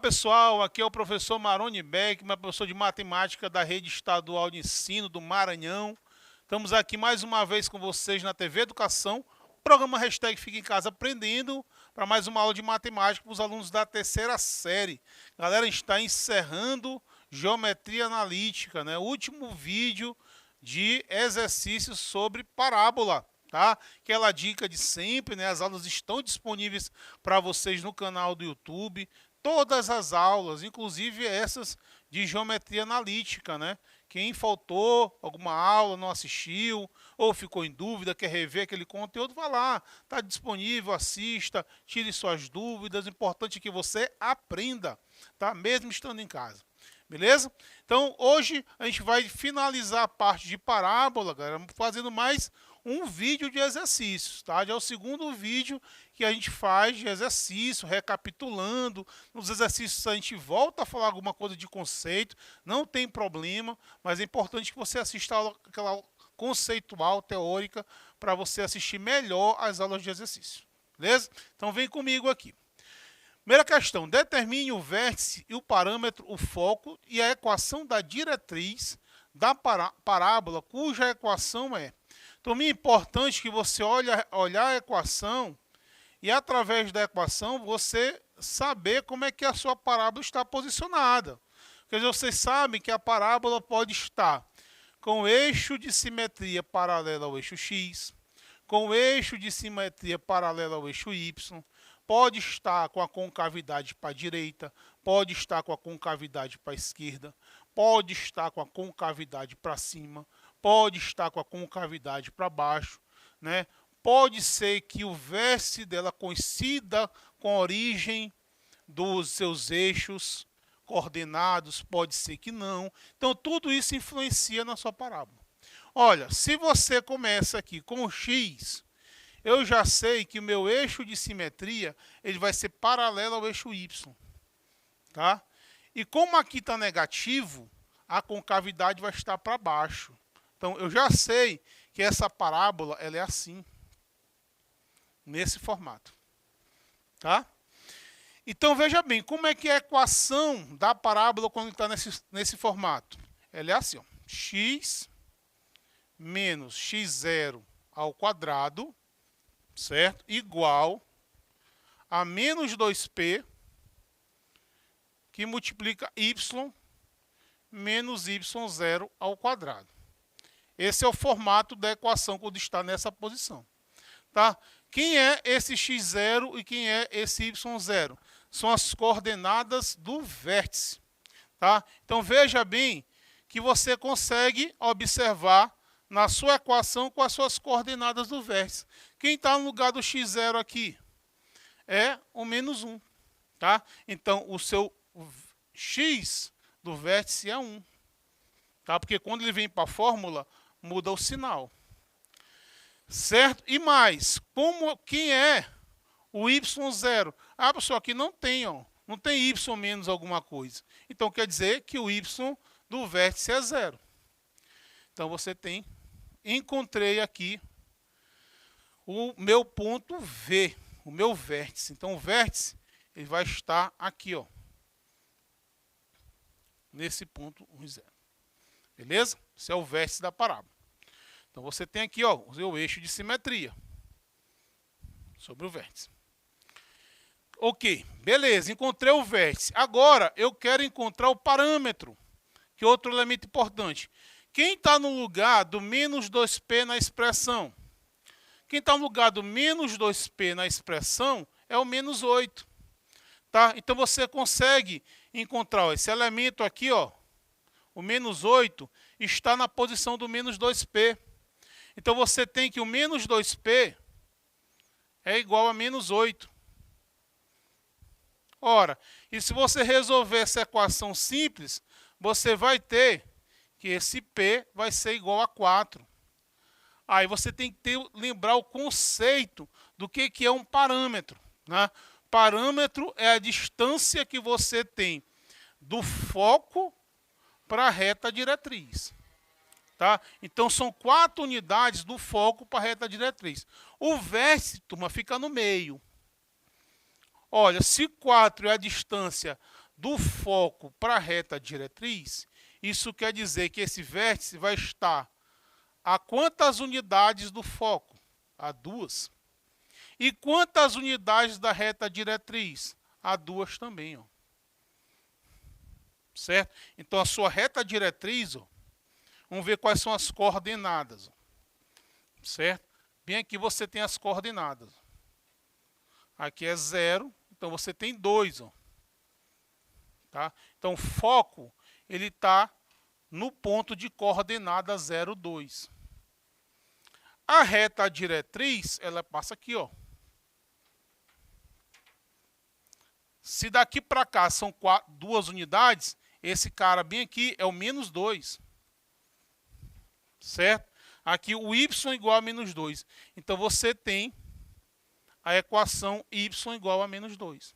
pessoal, aqui é o professor Maroni Beckmann, professor de matemática da Rede Estadual de Ensino do Maranhão. Estamos aqui mais uma vez com vocês na TV Educação, programa hashtag Fica em Casa Aprendendo, para mais uma aula de matemática para os alunos da terceira série. Galera, a gente está encerrando geometria analítica, né? O último vídeo de exercícios sobre parábola. Tá? Aquela dica de sempre, né? As aulas estão disponíveis para vocês no canal do YouTube. Todas as aulas, inclusive essas de geometria analítica, né? Quem faltou alguma aula, não assistiu, ou ficou em dúvida, quer rever aquele conteúdo, vá lá, está disponível, assista, tire suas dúvidas. O importante é que você aprenda, tá? Mesmo estando em casa. Beleza? Então, hoje a gente vai finalizar a parte de parábola, galera, fazendo mais um vídeo de exercícios, tá? Já é o segundo vídeo que a gente faz de exercício, recapitulando. Nos exercícios a gente volta a falar alguma coisa de conceito, não tem problema, mas é importante que você assista a aula, aquela aula conceitual, teórica, para você assistir melhor as aulas de exercício. Beleza? Então vem comigo aqui. Primeira questão, determine o vértice e o parâmetro, o foco e a equação da diretriz da parábola, cuja equação é. Então, é importante que você olhar a equação e, através da equação, você saber como é que a sua parábola está posicionada. Quer dizer, vocês sabem que a parábola pode estar com o eixo de simetria paralelo ao eixo x, com o eixo de simetria paralelo ao eixo y, pode estar com a concavidade para a direita, pode estar com a concavidade para a esquerda, pode estar com a concavidade para cima, pode estar com a concavidade para baixo, né? Pode ser que o vértice dela coincida com a origem dos seus eixos coordenados, pode ser que não. Então, tudo isso influencia na sua parábola. Olha, se você começa aqui com o x, eu já sei que o meu eixo de simetria ele vai ser paralelo ao eixo y. Tá? E como aqui está negativo, a concavidade vai estar para baixo. Então, eu já sei que essa parábola ela é assim, nesse formato. Tá? Então, veja bem, como é que é a equação da parábola quando está nesse formato? Ela é assim, ó, x menos x0 ao quadrado, certo? Igual a menos 2p, que multiplica y menos y0 ao quadrado. Esse é o formato da equação quando está nessa posição. Tá? Quem é esse x0 e quem é esse y0? São as coordenadas do vértice. Tá? Então, veja bem que você consegue observar na sua equação com as suas coordenadas do vértice. Quem está no lugar do x0 aqui? É o menos 1. Tá? Então, o seu x do vértice é 1. Tá? Porque quando ele vem para a fórmula, muda o sinal. Certo? E mais, quem é o y0? Ah, pessoal, aqui não tem, ó. Não tem y menos alguma coisa. Então, quer dizer que o y do vértice é 0. Então, você tem, encontrei aqui o meu ponto V, o meu vértice. Então, o vértice ele vai estar aqui, ó, nesse ponto 0. Beleza? Esse é o vértice da parábola. Então, você tem aqui, ó, o seu eixo de simetria sobre o vértice. Ok, beleza, encontrei o vértice. Agora, eu quero encontrar o parâmetro, que é outro elemento importante. Quem está no lugar do menos 2p na expressão? Quem está no lugar do menos 2p na expressão é o menos 8. Tá? Então, você consegue encontrar ó, esse elemento aqui, ó, o menos 8, está na posição do menos 2p. Então, você tem que o menos 2p é igual a menos 8. Ora, e se você resolver essa equação simples, você vai ter que esse p vai ser igual a 4. Aí você tem que lembrar o conceito do que é um parâmetro. Né? Parâmetro é a distância que você tem do foco para a reta diretriz. Tá? Então, são 4 unidades do foco para a reta diretriz. O vértice, turma, fica no meio. Olha, se 4 é a distância do foco para a reta diretriz, isso quer dizer que esse vértice vai estar a quantas unidades do foco? A 2. E quantas unidades da reta diretriz? A 2 também. Ó. Certo? Então, a sua reta diretriz, ó, vamos ver quais são as coordenadas. Ó. Certo? Bem aqui você tem as coordenadas. Aqui é 0, então você tem 2. Ó. Tá? Então, o foco ele está no ponto de coordenada 0, 2. A reta diretriz, ela passa aqui, ó. Se daqui para cá são 2 unidades, esse cara bem aqui é o menos 2. Certo? Aqui o y igual a menos 2. Então, você tem a equação y igual a menos 2.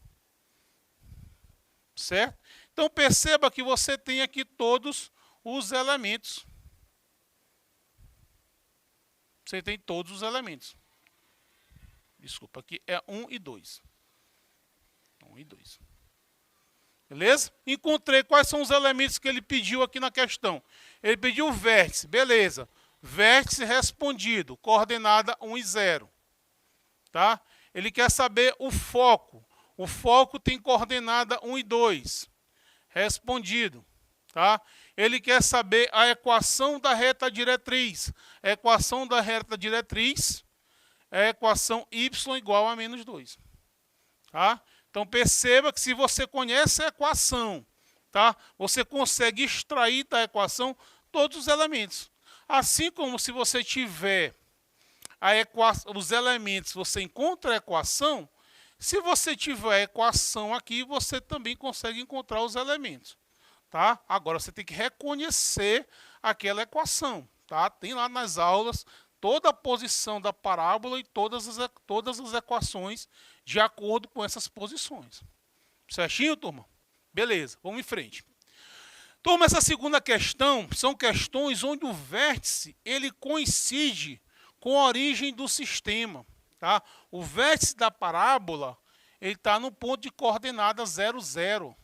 Certo? Então, perceba que você tem aqui todos os elementos. Você tem todos os elementos. Desculpa, aqui é 1 e 2. 1 e 2. Beleza? Encontrei quais são os elementos que ele pediu aqui na questão. Ele pediu o vértice, beleza. Vértice respondido, coordenada 1 e 0. Tá? Ele quer saber o foco. O foco tem coordenada 1 e 2. Respondido. Tá? Ele quer saber a equação da reta diretriz. A equação da reta diretriz é a equação y igual a menos 2. Tá? Então, perceba que se você conhece a equação, tá? Você consegue extrair da equação todos os elementos. Assim como se você tiver os elementos, você encontra a equação. Se você tiver a equação aqui, você também consegue encontrar os elementos. Tá? Agora, você tem que reconhecer aquela equação. Tá? Tem lá nas aulas toda a posição da parábola e todas as equações de acordo com essas posições. Certinho, turma? Beleza, vamos em frente. Turma, essa segunda questão são questões onde o vértice ele coincide com a origem do sistema. Tá? O vértice da parábola está no ponto de coordenada 0, 0.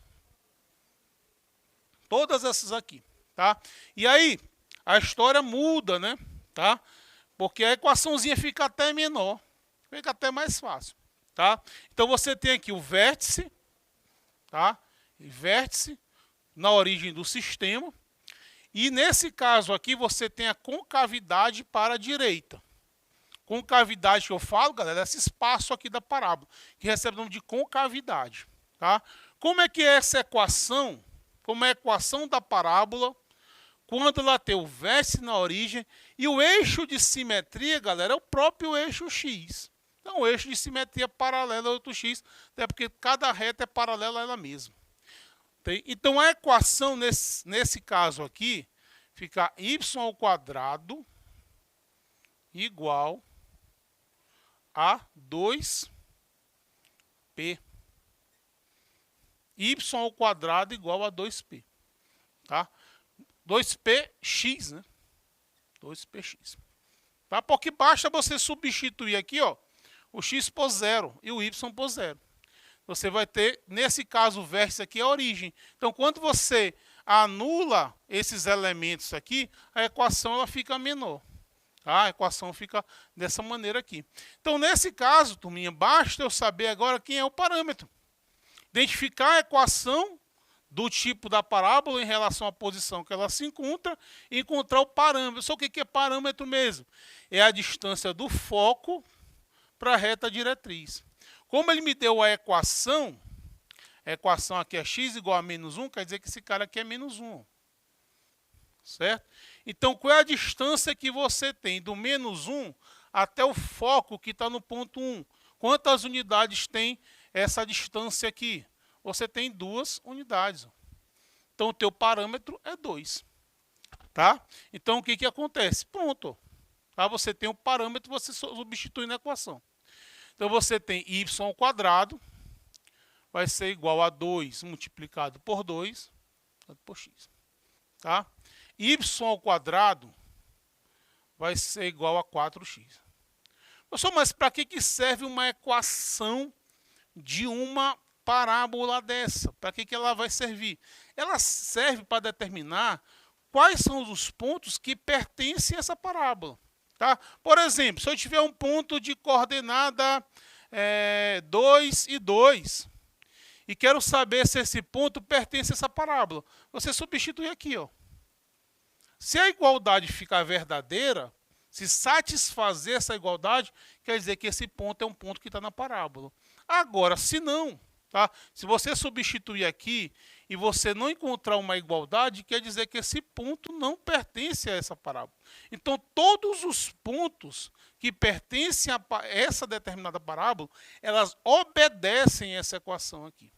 Todas essas aqui. Tá? E aí, a história muda, né? Tá? Porque a equaçãozinha fica até menor. Fica até mais fácil. Tá? Então, você tem aqui o vértice. Tá? Vértice na origem do sistema. E nesse caso aqui, você tem a concavidade para a direita. Concavidade que eu falo, galera, é esse espaço aqui da parábola, que recebe o nome de concavidade. Tá? Como é que é essa equação? Como é a equação da parábola, quando ela tem o vértice na origem, e o eixo de simetria, galera, é o próprio eixo x. Então, o eixo de simetria é paralelo ao outro x, até porque cada reta é paralela a ela mesma. Então, a equação, nesse caso aqui, fica y ao quadrado igual a 2p. Y ao quadrado igual a 2p. Tá? 2px, né? 2px. Tá? Porque basta você substituir aqui, ó, o x por 0 e o y por 0. Você vai ter, nesse caso, o vértice aqui é a origem. Então, quando você anula esses elementos aqui, a equação ela fica menor. Tá? A equação fica dessa maneira aqui. Então, nesse caso, turminha, basta eu saber agora quem é o parâmetro. Identificar a equação do tipo da parábola em relação à posição que ela se encontra e encontrar o parâmetro. Só o que é parâmetro mesmo? É a distância do foco para a reta diretriz. Como ele me deu a equação aqui é x igual a menos 1, quer dizer que esse cara aqui é menos 1. Certo? Então, qual é a distância que você tem do menos 1 até o foco que está no ponto 1? Quantas unidades tem essa distância aqui? Você tem 2 unidades. Então, o teu parâmetro é 2. Tá? Então, o que acontece? Pronto. Tá? Você tem um parâmetro, você substitui na equação. Então, você tem y ao quadrado, vai ser igual a 2 multiplicado por 2, por x. Tá? Y ao quadrado vai ser igual a 4x. Pessoal, mas para que serve uma equação de uma parábola dessa? Para que ela vai servir? Ela serve para determinar quais são os pontos que pertencem a essa parábola. Tá? Por exemplo, se eu tiver um ponto de coordenada 2 e 2 e quero saber se esse ponto pertence a essa parábola, você substitui aqui. Ó. Se a igualdade ficar verdadeira, se satisfazer essa igualdade, quer dizer que esse ponto é um ponto que está na parábola. Agora, se não, tá? Se você substituir aqui e você não encontrar uma igualdade, quer dizer que esse ponto não pertence a essa parábola. Então, todos os pontos que pertencem a essa determinada parábola, elas obedecem essa equação aqui.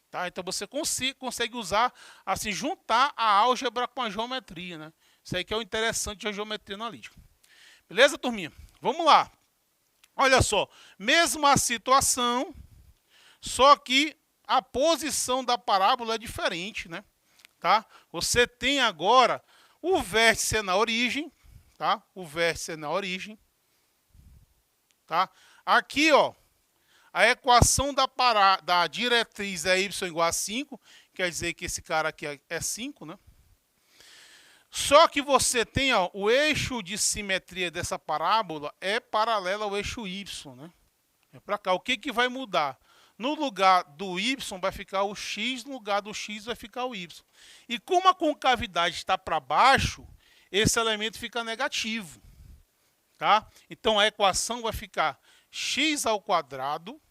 Tá? Então, você consegue usar, assim, juntar a álgebra com a geometria. Né? Isso aí que é o interessante da geometria analítica. Beleza, turminha? Vamos lá. Olha só, mesma situação, só que a posição da parábola é diferente, né? Tá? Você tem agora o vértice na origem, tá? O vértice na origem, tá? Aqui, ó, a equação da diretriz é y igual a 5, quer dizer que esse cara aqui é 5, né? Só que você tem, ó, o eixo de simetria dessa parábola é paralelo ao eixo y, né? É para cá. O que vai mudar? No lugar do y vai ficar o x, no lugar do x vai ficar o y. E como a concavidade está para baixo, esse elemento fica negativo. Tá? Então a equação vai ficar x ao quadrado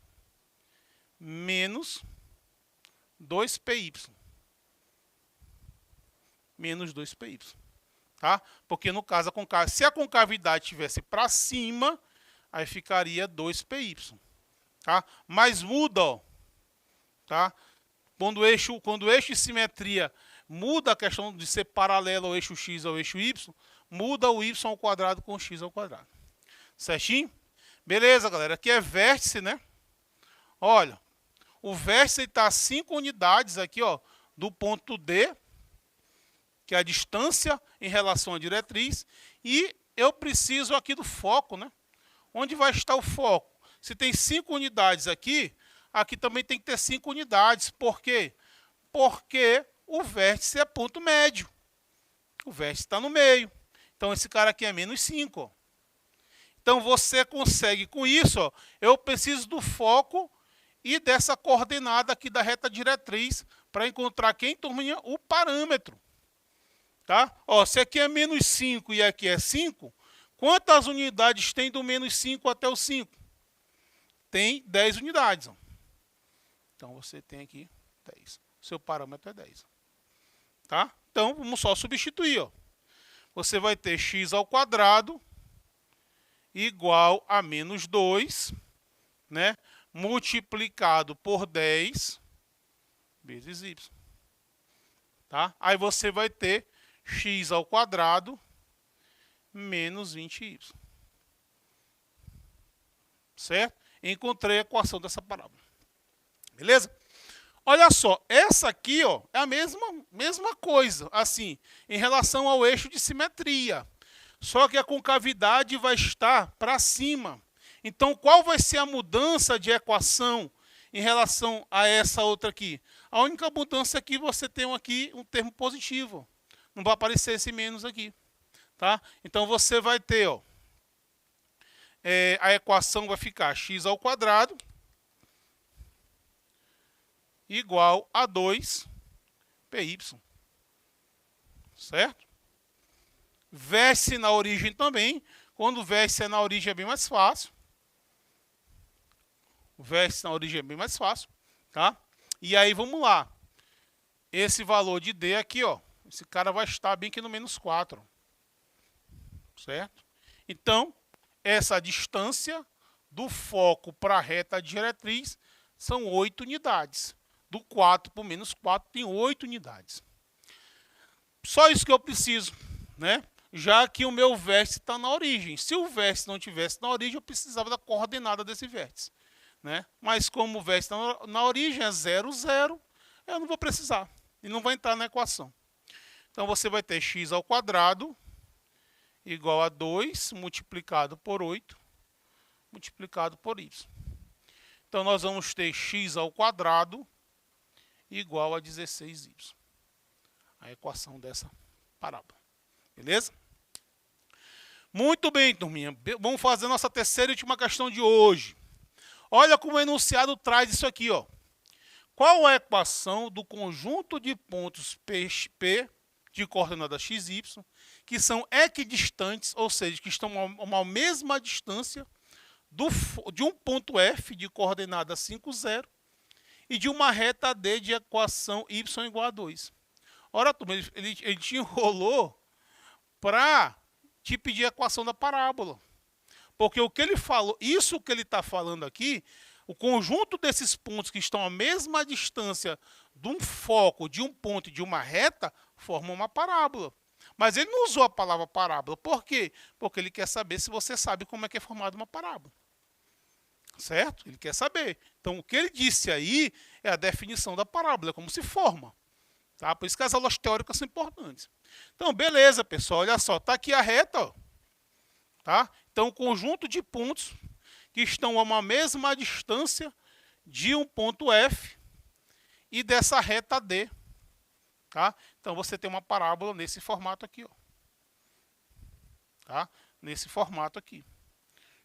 menos 2py. Menos 2py. Tá? Porque no caso, se a concavidade estivesse para cima, aí ficaria 2py. Tá? Mas muda, ó, tá? Quando o eixo de simetria muda a questão de ser paralelo ao eixo x ao eixo y, muda o y ao quadrado com o x ao quadrado. Certinho? Beleza, galera. Aqui é vértice, né? Olha, o vértice está a 5 unidades aqui, ó, do ponto D, que é a distância em relação à diretriz, e eu preciso aqui do foco, né? Onde vai estar o foco? Se tem 5 unidades aqui, aqui também tem que ter 5 unidades. Por quê? Porque o vértice é ponto médio. O vértice está no meio. Então, esse cara aqui é menos 5. Ó. Então, você consegue com isso, ó, eu preciso do foco e dessa coordenada aqui da reta diretriz para encontrar quem, turminha? O parâmetro. Tá? Ó, se aqui é menos 5 e aqui é 5, quantas unidades tem do menos 5 até o 5? Tem 10 unidades. Ó. Então, você tem aqui 10. Seu parâmetro é 10. Tá? Então, vamos só substituir. Ó. Você vai ter x ao quadrado igual a menos 2, né? Multiplicado por 10 vezes y. Tá? Aí você vai ter x ao quadrado menos 20y. Certo? Encontrei a equação dessa parábola. Beleza? Olha só, essa aqui, ó, é a mesma coisa, assim, em relação ao eixo de simetria. Só que a concavidade vai estar para cima. Então, qual vai ser a mudança de equação em relação a essa outra aqui? A única mudança é que você tem aqui um termo positivo. Não vai aparecer esse menos aqui. Tá? Então, você vai ter, ó, a equação vai ficar x ao quadrado igual a 2py. Certo? Vértice na origem também. Quando o vértice é na origem é bem mais fácil. O vértice na origem é bem mais fácil. Tá? E aí, vamos lá. Esse valor de D aqui, ó, esse cara vai estar bem aqui no menos 4. Certo? Então, essa distância do foco para a reta diretriz são 8 unidades. Do 4 para o menos 4 tem 8 unidades. Só isso que eu preciso, né? Já que o meu vértice está na origem. Se o vértice não estivesse na origem, eu precisava da coordenada desse vértice. Né? Mas como o vértice está na origem é 0, 0, eu não vou precisar. Ele não vai entrar na equação. Então, você vai ter x ao quadrado igual a 2 multiplicado por 8 multiplicado por y. Então, nós vamos ter x ao quadrado igual a 16y. A equação dessa parábola. Beleza? Muito bem, turminha. Vamos fazer nossa terceira e última questão de hoje. Olha como o enunciado traz isso aqui, ó. Qual a equação do conjunto de pontos P de coordenada x, y, que são equidistantes, ou seja, que estão a uma mesma distância de um ponto F de coordenada 5, 0 e de uma reta D de equação y igual a 2. Ora, turma, ele te enrolou para te pedir a equação da parábola. Porque o que ele falou, isso que ele está falando aqui, o conjunto desses pontos que estão à mesma distância de um foco, de um ponto e de uma reta, forma uma parábola. Mas ele não usou a palavra parábola. Por quê? Porque ele quer saber se você sabe como é que é formada uma parábola. Certo? Ele quer saber. Então, o que ele disse aí é a definição da parábola, é como se forma. Tá? Por isso que as aulas teóricas são importantes. Então, beleza, pessoal. Olha só, está aqui a reta. Ó. Tá? Então, o conjunto de pontos que estão a uma mesma distância de um ponto F e dessa reta D. Tá? Então, você tem uma parábola nesse formato aqui. Ó. Tá? Nesse formato aqui.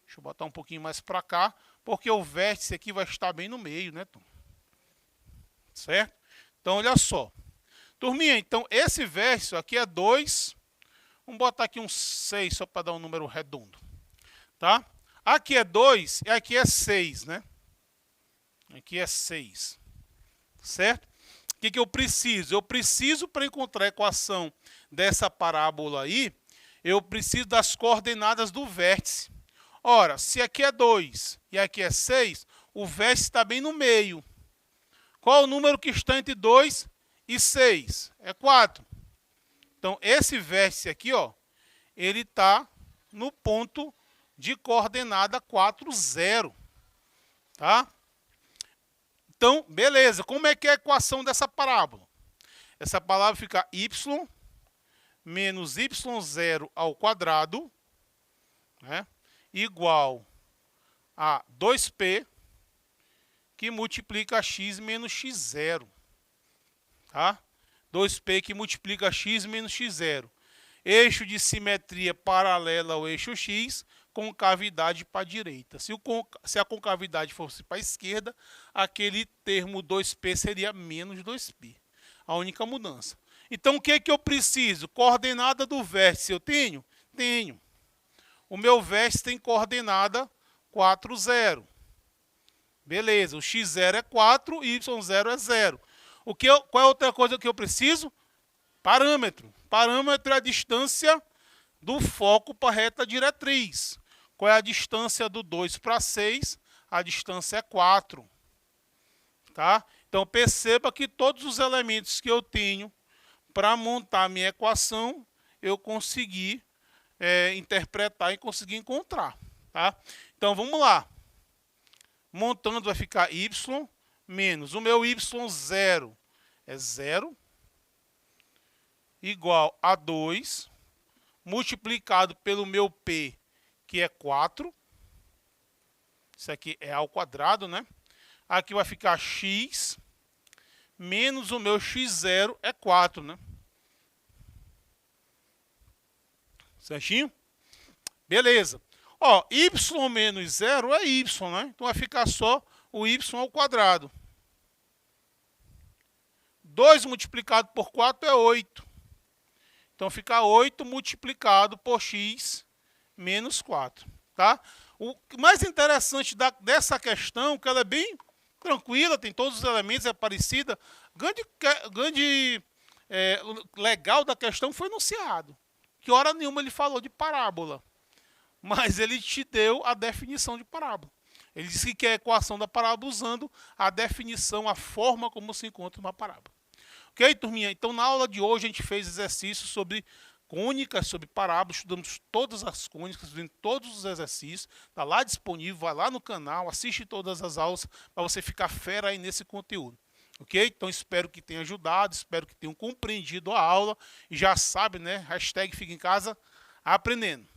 Deixa eu botar um pouquinho mais para cá, porque o vértice aqui vai estar bem no meio, né, Tom? Certo? Então, olha só. Turminha, então, esse vértice aqui é 2. Vamos botar aqui um 6, só para dar um número redondo. Tá? Aqui é 2 e aqui é 6, né? Aqui é 6. Certo? O que eu preciso? Eu preciso, para encontrar a equação dessa parábola aí, eu preciso das coordenadas do vértice. Ora, se aqui é 2 e aqui é 6, o vértice está bem no meio. Qual o número que está entre 2 e 6? É 4. Então, esse vértice aqui, ó, ele está no ponto de coordenada 4, 0. Tá? Então, beleza. Como é que é a equação dessa parábola? Essa parábola fica y menos y0 ao quadrado, né, igual a 2p, que multiplica x menos x0. Tá? 2p que multiplica x menos x0. Eixo de simetria paralela ao eixo x, concavidade para a direita. Se a concavidade fosse para a esquerda, aquele termo 2p seria menos 2p. A única mudança. Então, o que é que eu preciso? Coordenada do vértice eu tenho? Tenho. O meu vértice tem coordenada 4, 0. Beleza, o x0 é 4 e y0 é 0. Qual é a outra coisa que eu preciso? Parâmetro. Parâmetro é a distância do foco para a reta diretriz. Qual é a distância do 2 para 6? A distância é 4. Tá? Então, perceba que todos os elementos que eu tenho para montar a minha equação, eu consegui interpretar e conseguir encontrar. Tá? Então, vamos lá. Montando vai ficar y menos o meu y0 é 0, igual a 2, multiplicado pelo meu p, que é 4. Isso aqui é ao quadrado, né? Aqui vai ficar x, menos o meu x0 é 4, né? Certinho? Beleza. Ó, y menos 0 é y, né? Então vai ficar só o y ao quadrado. 2 multiplicado por 4 é 8. Então fica 8 multiplicado por x menos 4. Tá? O mais interessante dessa questão é que ela é bem tranquila, tem todos os elementos, é parecida. Grande legal da questão foi enunciado. Que hora nenhuma ele falou de parábola. Mas ele te deu a definição de parábola. Ele disse que é a equação da parábola usando a definição, a forma como se encontra uma parábola. Ok, turminha? Então, na aula de hoje, a gente fez exercícios sobre cônicas, sobre parábolas. Estudamos todas as cônicas, vendo todos os exercícios. Está lá disponível, vai lá no canal, assiste todas as aulas para você ficar fera aí nesse conteúdo. Ok? Então, espero que tenha ajudado, espero que tenham compreendido a aula. E já sabe, né? Hashtag fica em casa aprendendo.